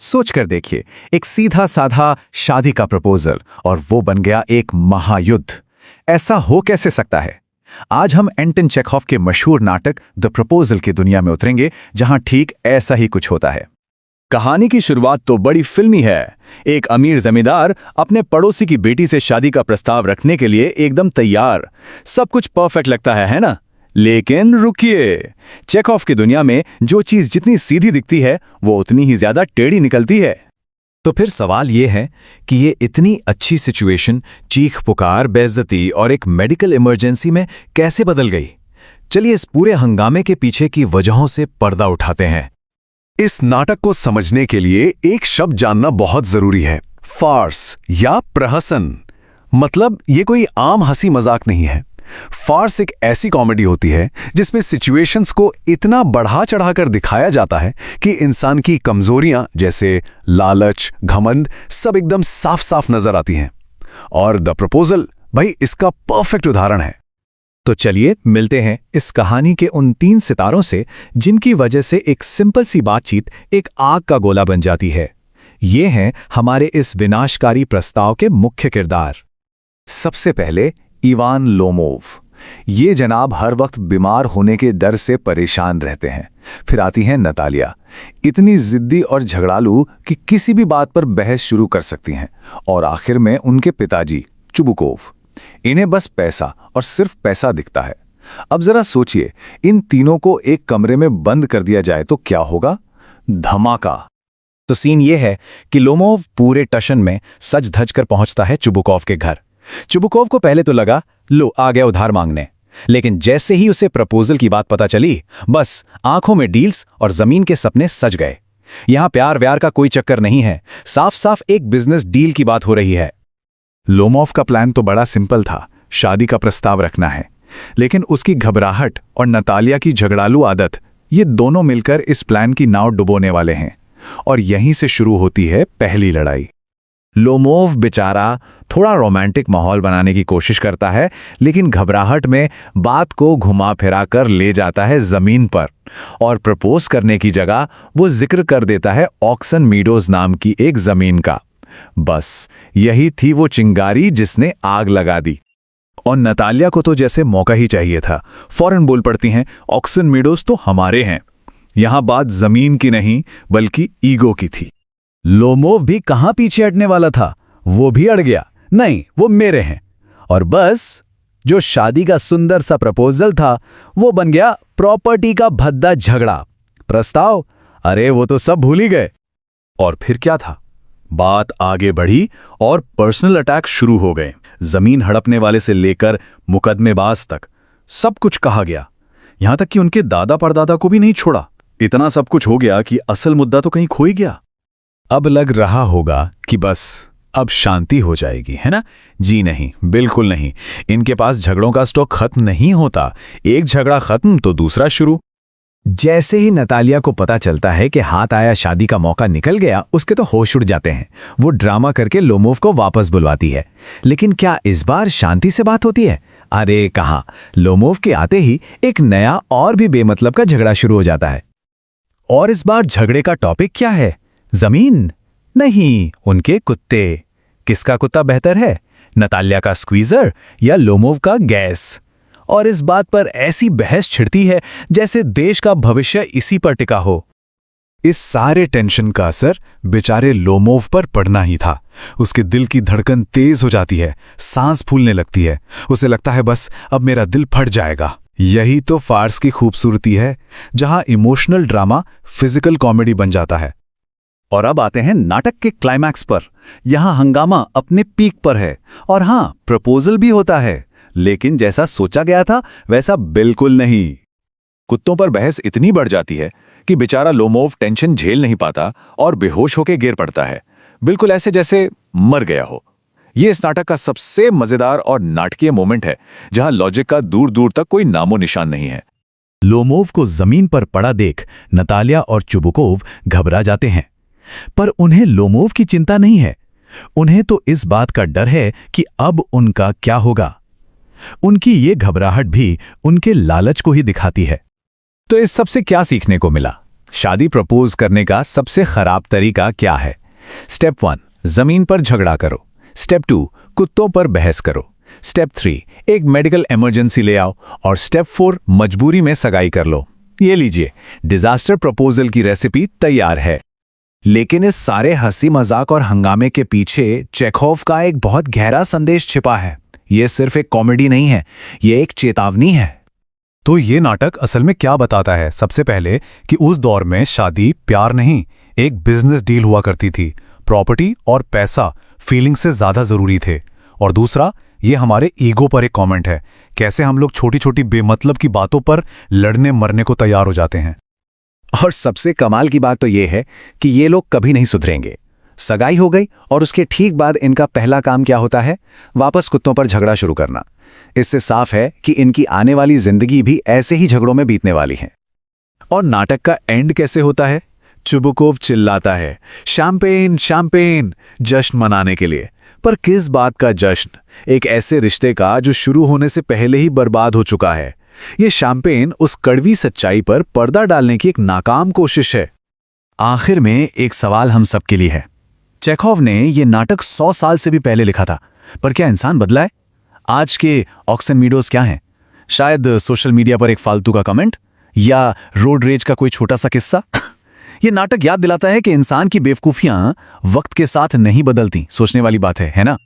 सोच कर देखिए, एक सीधा साधा शादी का प्रपोजल और वो बन गया एक महायुद्ध। ऐसा हो कैसे सकता है? आज हम एंटन चेखव के मशहूर नाटक द प्रपोजल की दुनिया में उतरेंगे, जहां ठीक ऐसा ही कुछ होता है। कहानी की शुरुआत तो बड़ी फिल्मी है। एक अमीर जमींदार अपने पड़ोसी की बेटी से शादी का प्रस्ताव रखने के लिए एकदम तैयार। सब कुछ परफेक्ट लगता है ना? लेकिन रुकिए, चेखव की दुनिया में जो चीज जितनी सीधी दिखती है वो उतनी ही ज्यादा टेढ़ी निकलती है। तो फिर सवाल ये है कि ये इतनी अच्छी सिचुएशन चीख पुकार, बेइज्जती और एक मेडिकल इमरजेंसी में कैसे बदल गई? चलिए इस पूरे हंगामे के पीछे की वजहों से पर्दा उठाते हैं। इस नाटक को समझने के लिए एक शब्द जानना बहुत जरूरी है, फार्स या प्रहसन। मतलब ये कोई आम हंसी मजाक नहीं है। फार्स एक ऐसी कॉमेडी होती है जिसमें सिचुएशंस को इतना बढ़ा चढ़ाकर दिखाया जाता है कि इंसान की कमजोरियां जैसे लालच, घमंड सब एकदम साफ साफ नजर आती हैं। और द प्रपोजल भाई इसका परफेक्ट उदाहरण है। तो चलिए मिलते हैं इस कहानी के उन 3 सितारों से जिनकी वजह से एक सिंपल सी बातचीत एक आग का गोला बन जाती है। ये हैं हमारे इस विनाशकारी प्रस्ताव के मुख्य किरदार। सबसे पहले इवान लोमोव। ये जनाब हर वक्त बीमार होने के डर से परेशान रहते हैं। फिर आती हैं नतालिया, इतनी जिद्दी और झगड़ालू कि किसी भी बात पर बहस शुरू कर सकती हैं। और आखिर में उनके पिताजी चुबुकोव। इन्हें बस पैसा और सिर्फ पैसा दिखता है। अब जरा सोचिए, इन तीनों को एक कमरे में बंद कर दिया जाए तो क्या होगा? धमाका। तो सीन ये है कि लोमोव पूरे टशन में सज धज कर पहुंचता है चुबुकोव के घर। चुबुकोव को पहले तो लगा लो आ गया उधार मांगने, लेकिन जैसे ही उसे प्रपोजल की बात पता चली, बस आंखों में डील्स और जमीन के सपने सज गए। यहां प्यार व्यार का कोई चक्कर नहीं है, साफ साफ एक बिजनेस डील की बात हो रही है। लोमोव का प्लान तो बड़ा सिंपल था, शादी का प्रस्ताव रखना है। लेकिन उसकी घबराहट और नतालिया की झगड़ालू आदत, ये दोनों मिलकर इस प्लान की नाव डुबोने वाले हैं। और यहीं से शुरू होती है पहली लड़ाई। लोमोव बेचारा थोड़ा रोमांटिक माहौल बनाने की कोशिश करता है, लेकिन घबराहट में बात को घुमा फिरा कर ले जाता है जमीन पर। और प्रपोज करने की जगह वो जिक्र कर देता है ऑक्सन मीडोज नाम की एक जमीन का। बस यही थी वो चिंगारी जिसने आग लगा दी। और नतालिया को तो जैसे मौका ही चाहिए था, फौरन बोल पड़ती हैं, ऑक्सन मीडोज तो हमारे हैं। यहां बात जमीन की नहीं बल्कि ईगो की थी। लोमोव भी कहां पीछे हटने वाला था, वो भी अड़ गया, नहीं वो मेरे हैं। और बस जो शादी का सुंदर सा प्रपोजल था वो बन गया प्रॉपर्टी का भद्दा झगड़ा। प्रस्ताव, अरे वो तो सब भूल ही गए। और फिर क्या था? बात आगे बढ़ी और पर्सनल अटैक शुरू हो गए। जमीन हड़पने वाले से लेकर मुकदमेबाज तक सब कुछ कहा गया। यहां तक कि उनके दादा परदादा को भी नहीं छोड़ा। इतना सब कुछ हो गया कि असल मुद्दा तो कहीं खो ही गया। अब लग रहा होगा कि बस अब शांति हो जाएगी, है ना? जी नहीं, बिल्कुल नहीं। इनके पास झगड़ों का स्टॉक खत्म नहीं होता। एक झगड़ा खत्म तो दूसरा शुरू। जैसे ही नतालिया को पता चलता है कि हाथ आया शादी का मौका निकल गया, उसके तो होश उड़ जाते हैं। वो ड्रामा करके लोमोव को वापस बुलवाती है। लेकिन क्या इस बार शांति से बात होती है? अरे कहाँ, लोमोव के आते ही एक नया और भी बेमतलब का झगड़ा शुरू हो जाता है। और इस बार झगड़े का टॉपिक क्या है? जमीन नहीं, उनके कुत्ते। किसका कुत्ता बेहतर है, नतालिया का स्क्वीजर या लोमोव का गैस? और इस बात पर ऐसी बहस छिड़ती है जैसे देश का भविष्य इसी पर टिका हो। इस सारे टेंशन का असर बेचारे लोमोव पर पड़ना ही था। उसके दिल की धड़कन तेज हो जाती है, सांस फूलने लगती है। उसे लगता है बस अब मेरा दिल फट जाएगा। यही तो फार्स की खूबसूरती है, जहां इमोशनल ड्रामा फिजिकल कॉमेडी बन जाता है। और अब आते हैं नाटक के क्लाइमैक्स पर। यहां हंगामा अपने पीक पर है और हां, प्रपोजल भी होता है, लेकिन जैसा सोचा गया था वैसा बिल्कुल नहीं। कुत्तों पर बहस इतनी बढ़ जाती है कि बेचारा लोमोव टेंशन झेल नहीं पाता और बेहोश होकर गिर पड़ता है, बिल्कुल ऐसे जैसे मर गया हो। यह इस नाटक का सबसे मजेदार और नाटकीय मोमेंट है, जहां लॉजिक का दूर दूर तक कोई नामो निशान नहीं है। लोमोव को जमीन पर पड़ा देख नतालिया और चुबुकोव घबरा जाते हैं, पर उन्हें लोमोव की चिंता नहीं है। उन्हें तो इस बात का डर है कि अब उनका क्या होगा। उनकी ये घबराहट भी उनके लालच को ही दिखाती है। तो इस सबसे क्या सीखने को मिला? शादी प्रपोज करने का सबसे खराब तरीका क्या है? स्टेप 1, जमीन पर झगड़ा करो। स्टेप 2, कुत्तों पर बहस करो। स्टेप 3, एक मेडिकल इमरजेंसी ले आओ। और स्टेप 4, मजबूरी में सगाई कर लो। ये लीजिए, डिजास्टर प्रपोजल की रेसिपी तैयार है। लेकिन इस सारे हंसी मजाक और हंगामे के पीछे चेखोव का एक बहुत गहरा संदेश छिपा है। ये सिर्फ एक कॉमेडी नहीं है, ये एक चेतावनी है। तो ये नाटक असल में क्या बताता है? सबसे पहले कि उस दौर में शादी प्यार नहीं, एक बिजनेस डील हुआ करती थी। प्रॉपर्टी और पैसा फीलिंग से ज्यादा जरूरी थे। और दूसरा, ये हमारे ईगो पर एक कमेंट है, कैसे हम लोग छोटी छोटी बेमतलब की बातों पर लड़ने मरने को तैयार हो जाते हैं। और सबसे कमाल की बात तो ये है कि ये लोग कभी नहीं सुधरेंगे। सगाई हो गई और उसके ठीक बाद इनका पहला काम क्या होता है? वापस कुत्तों पर झगड़ा शुरू करना। इससे साफ है कि इनकी आने वाली जिंदगी भी ऐसे ही झगड़ों में बीतने वाली है। और नाटक का एंड कैसे होता है? चुबुकोव चिल्लाता है, शैंपेन शैंपेन, जश्न मनाने के लिए। पर किस बात का जश्न? एक ऐसे रिश्ते का जो शुरू होने से पहले ही बर्बाद हो चुका है। ये शैंपेन उस कड़वी सच्चाई पर पर्दा डालने की एक नाकाम कोशिश है। आखिर में एक सवाल हम सबके लिए है। चेखोव ने ये नाटक 100 साल से भी पहले लिखा था, पर क्या इंसान बदला है? आज के ऑक्सन मीडोज क्या हैं? शायद सोशल मीडिया पर एक फालतू का कमेंट या रोड रेज का कोई छोटा सा किस्सा। ये नाटक याद दिलाता है कि इंसान की बेवकूफियां वक्त के साथ नहीं बदलती। सोचने वाली बात है ना?